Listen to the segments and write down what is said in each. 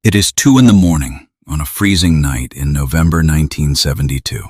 It is 2 in the morning on a freezing night in November 1972.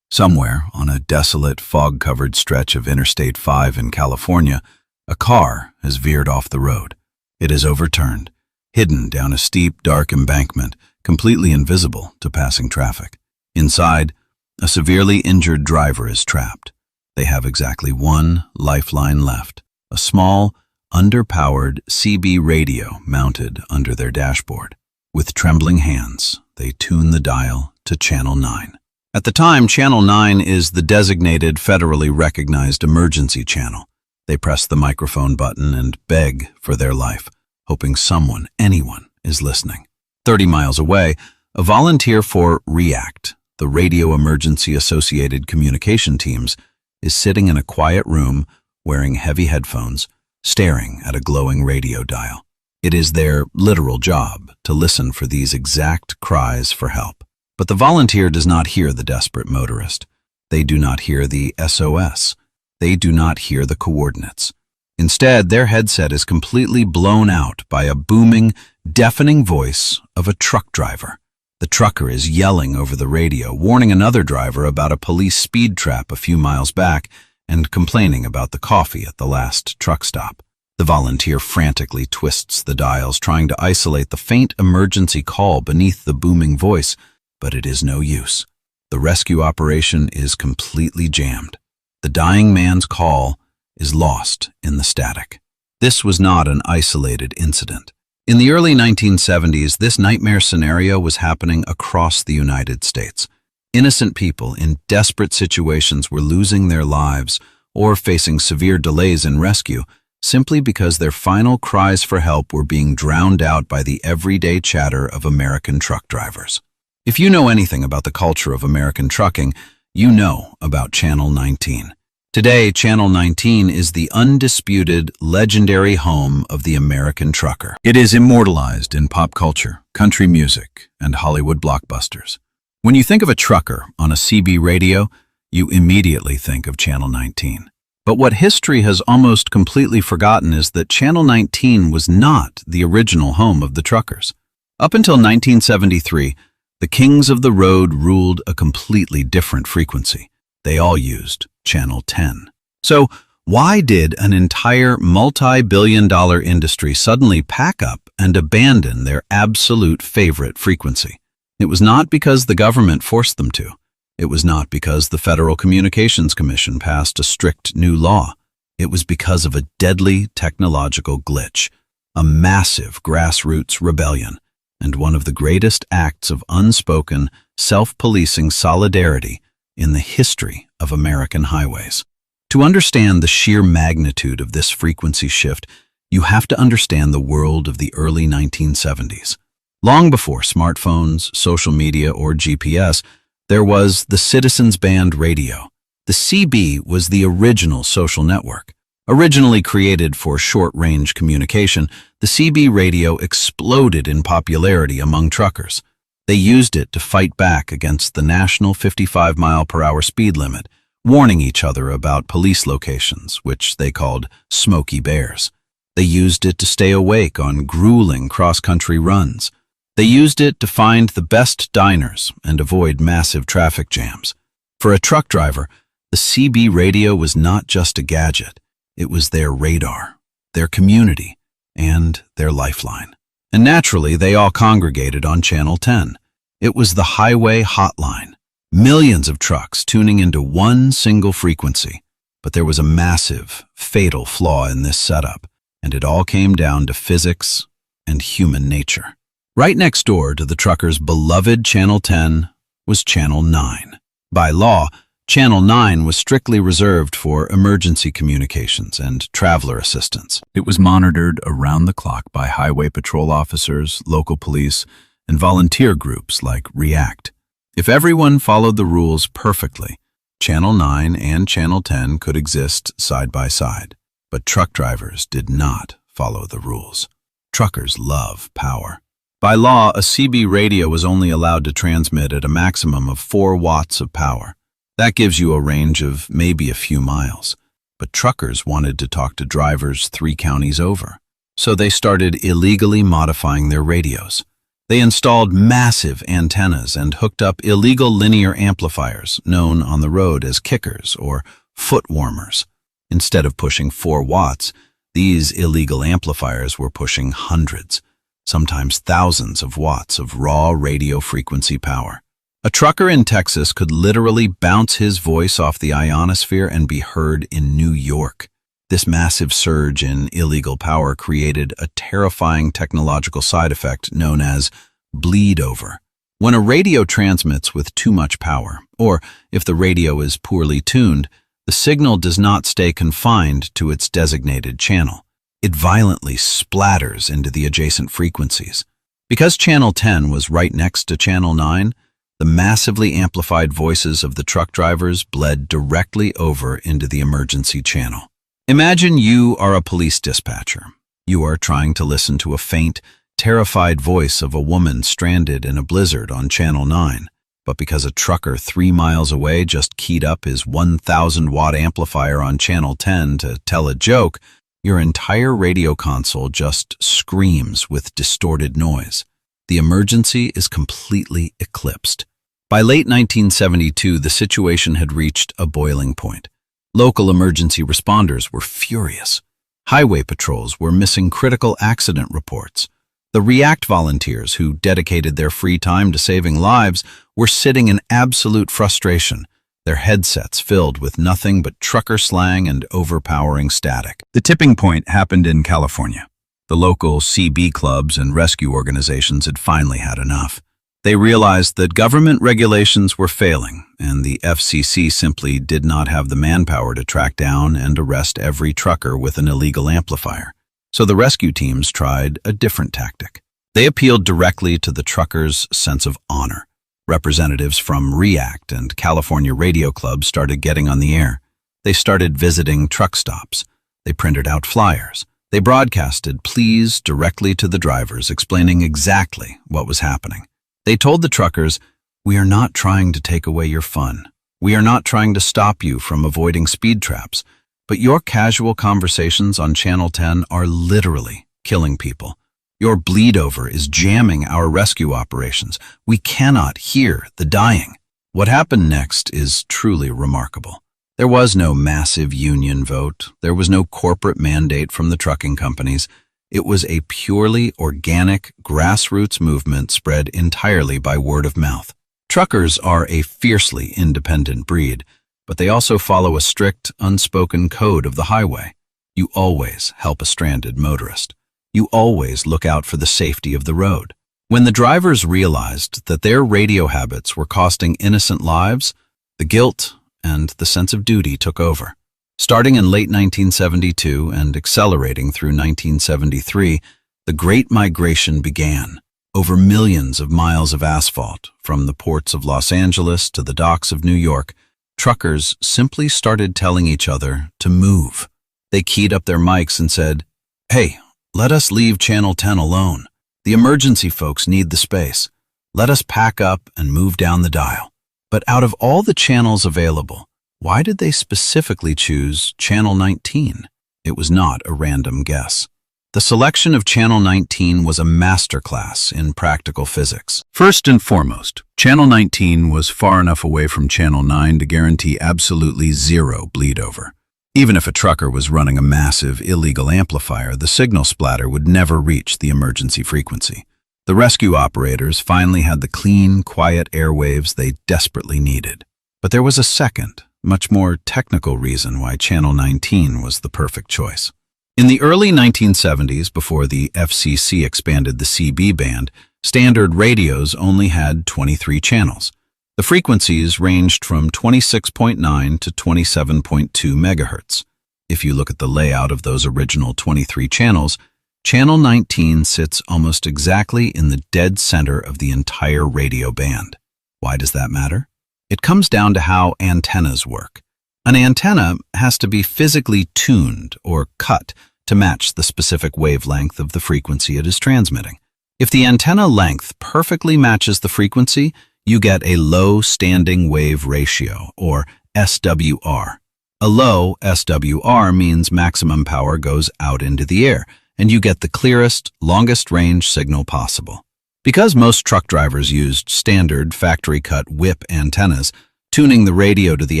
Somewhere on a desolate, fog-covered stretch of Interstate 5 in California, a car has veered off the road. It is overturned, hidden down a steep, dark embankment, completely invisible to passing traffic. Inside, a severely injured driver is trapped. They have exactly one lifeline left, a small, underpowered CB radio mounted under their dashboard. With trembling hands, they tune the dial to Channel 9. At the time, Channel 9 is the designated federally recognized emergency channel. They press the microphone button and beg for their life, hoping someone, anyone, is listening. 30 miles away, a volunteer for REACT, the Radio Emergency Associated Communication Teams, is sitting in a quiet room wearing heavy headphones, staring at a glowing radio dial. It is their literal job to listen for these exact cries for help. But the volunteer does not hear the desperate motorist. They do not hear the SOS. They do not hear the coordinates. Instead, their headset is completely blown out by a booming, deafening voice of a truck driver. The trucker is yelling over the radio, warning another driver about a police speed trap a few miles back and complaining about the coffee at the last truck stop. The volunteer frantically twists the dials, trying to isolate the faint emergency call beneath the booming voice, but it is no use. The rescue operation is completely jammed. The dying man's call is lost in the static. This was not an isolated incident. In the early 1970s, this nightmare scenario was happening across the United States. Innocent people in desperate situations were losing their lives or facing severe delays in rescue simply because their final cries for help were being drowned out by the everyday chatter of American truck drivers. If you know anything about the culture of American trucking, you know about Channel 19. Today, Channel 19 is the undisputed, legendary home of the American trucker. It is immortalized in pop culture, country music, and Hollywood blockbusters. When you think of a trucker on a CB radio, you immediately think of Channel 19. But what history has almost completely forgotten is that Channel 19 was not the original home of the truckers. Up until 1973, the kings of the road ruled a completely different frequency. They all used Channel 10. So why did an entire multi-billion-dollar industry suddenly pack up and abandon their absolute favorite frequency? It was not because the government forced them to. It was not because the Federal Communications Commission passed a strict new law. It was because of a deadly technological glitch, a massive grassroots rebellion, and one of the greatest acts of unspoken, self-policing solidarity in the history of American highways. To understand the sheer magnitude of this frequency shift, you have to understand the world of the early 1970s. Long before smartphones, social media, or GPS, there was the Citizens Band radio. The CB was the original social network. Originally created for short-range communication, the CB radio exploded in popularity among truckers. They used it to fight back against the national 55-mile-per-hour speed limit, warning each other about police locations, which they called Smokey Bears. They used it to stay awake on grueling cross-country runs. They used it to find the best diners and avoid massive traffic jams. For a truck driver, the CB radio was not just a gadget. It was their radar, their community, and their lifeline. And naturally, they all congregated on Channel 10. It was the highway hotline. Millions of trucks tuning into one single frequency. But there was a massive, fatal flaw in this setup, and it all came down to physics and human nature. Right next door to the truckers' beloved Channel 10 was Channel 9. By law, Channel 9 was strictly reserved for emergency communications and traveler assistance. It was monitored around the clock by highway patrol officers, local police, and volunteer groups like REACT. If everyone followed the rules perfectly, Channel 9 and Channel 10 could exist side by side. But truck drivers did not follow the rules. Truckers love power. By law, a CB radio was only allowed to transmit at a maximum of 4 watts of power. That gives you a range of maybe a few miles. But truckers wanted to talk to drivers 3 counties over. So they started illegally modifying their radios. They installed massive antennas and hooked up illegal linear amplifiers, known on the road as kickers or foot warmers. Instead of pushing 4 watts, these illegal amplifiers were pushing hundreds, sometimes thousands of watts of raw radio frequency power. A trucker in Texas could literally bounce his voice off the ionosphere and be heard in New York. This massive surge in illegal power created a terrifying technological side effect known as bleed over. When a radio transmits with too much power, or if the radio is poorly tuned, the signal does not stay confined to its designated channel. It violently splatters into the adjacent frequencies. Because Channel 10 was right next to Channel 9, the massively amplified voices of the truck drivers bled directly over into the emergency channel. Imagine you are a police dispatcher. You are trying to listen to a faint, terrified voice of a woman stranded in a blizzard on Channel 9. But because a trucker 3 miles away just keyed up his 1,000-watt amplifier on Channel 10 to tell a joke, your entire radio console just screams with distorted noise. The emergency is completely eclipsed. By late 1972, the situation had reached a boiling point. Local emergency responders were furious. Highway patrols were missing critical accident reports. The REACT volunteers, who dedicated their free time to saving lives, were sitting in absolute frustration, their headsets filled with nothing but trucker slang and overpowering static. The tipping point happened in California. The local CB clubs and rescue organizations had finally had enough. They realized that government regulations were failing, and the FCC simply did not have the manpower to track down and arrest every trucker with an illegal amplifier. So the rescue teams tried a different tactic. They appealed directly to the truckers' sense of honor. Representatives from REACT and California radio clubs started getting on the air. They started visiting truck stops. They printed out flyers. They broadcasted pleas directly to the drivers, explaining exactly what was happening. They told the truckers, "We are not trying to take away your fun. We are not trying to stop you from avoiding speed traps, but your casual conversations on Channel 10 are literally killing people. Your bleed over is jamming our rescue operations. We cannot hear the dying." What happened next is truly remarkable. There was no massive union vote. There was no corporate mandate from the trucking companies. It was a purely organic, grassroots movement spread entirely by word of mouth. Truckers are a fiercely independent breed, but they also follow a strict, unspoken code of the highway. You always help a stranded motorist. You always look out for the safety of the road. When the drivers realized that their radio habits were costing innocent lives, the guilt and the sense of duty took over. Starting in late 1972 and accelerating through 1973, the Great Migration began. Over millions of miles of asphalt, from the ports of Los Angeles to the docks of New York, truckers simply started telling each other to move. They keyed up their mics and said, "Hey, let us leave Channel 10 alone. The emergency folks need the space. Let us pack up and move down the dial." But out of all the channels available, why did they specifically choose Channel 19? It was not a random guess. The selection of Channel 19 was a masterclass in practical physics. First and foremost, Channel 19 was far enough away from Channel 9 to guarantee absolutely zero bleed over. Even if a trucker was running a massive illegal amplifier, the signal splatter would never reach the emergency frequency. The rescue operators finally had the clean, quiet airwaves they desperately needed. But there was a second, much more technical reason why Channel 19 was the perfect choice. In the early 1970s, before the FCC expanded the CB band, standard radios only had 23 channels. The frequencies ranged from 26.9 to 27.2 megahertz. If you look at the layout of those original 23 channels, Channel 19 sits almost exactly in the dead center of the entire radio band. Why does that matter? It comes down to how antennas work. An antenna has to be physically tuned or cut to match the specific wavelength of the frequency it is transmitting. If the antenna length perfectly matches the frequency, you get a low standing wave ratio, or SWR. A low SWR means maximum power goes out into the air, and you get the clearest, longest range signal possible. Because most truck drivers used standard factory-cut whip antennas, tuning the radio to the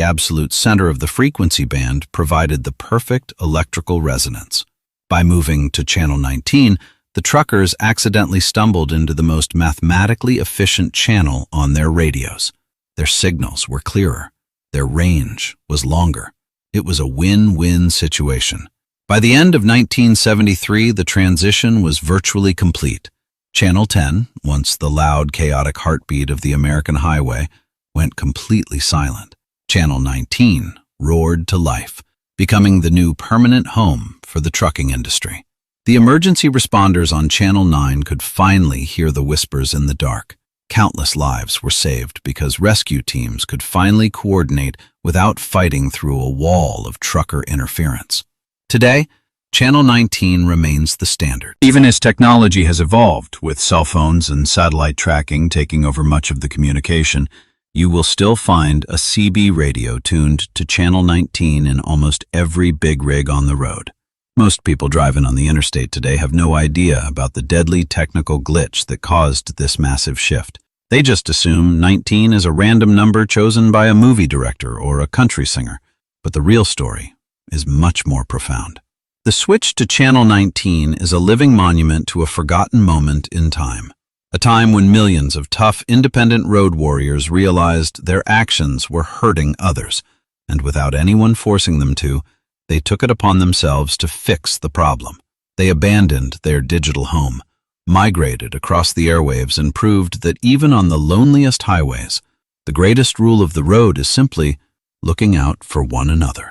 absolute center of the frequency band provided the perfect electrical resonance. By moving to channel 19, the truckers accidentally stumbled into the most mathematically efficient channel on their radios. Their signals were clearer. Their range was longer. It was a win-win situation. By the end of 1973, the transition was virtually complete. Channel 10, once the loud, chaotic heartbeat of the American highway, went completely silent. Channel 19 roared to life, becoming the new permanent home for the trucking industry. The emergency responders on Channel 9 could finally hear the whispers in the dark. Countless lives were saved because rescue teams could finally coordinate without fighting through a wall of trucker interference. Today, Channel 19 remains the standard. Even as technology has evolved, with cell phones and satellite tracking taking over much of the communication, you will still find a CB radio tuned to Channel 19 in almost every big rig on the road. Most people driving on the interstate today have no idea about the deadly technical glitch that caused this massive shift. They just assume 19 is a random number chosen by a movie director or a country singer, but the real story is much more profound. The switch to Channel 19 is a living monument to a forgotten moment in time. A time when millions of tough, independent road warriors realized their actions were hurting others, and without anyone forcing them to, they took it upon themselves to fix the problem. They abandoned their digital home, migrated across the airwaves, and proved that even on the loneliest highways, the greatest rule of the road is simply looking out for one another.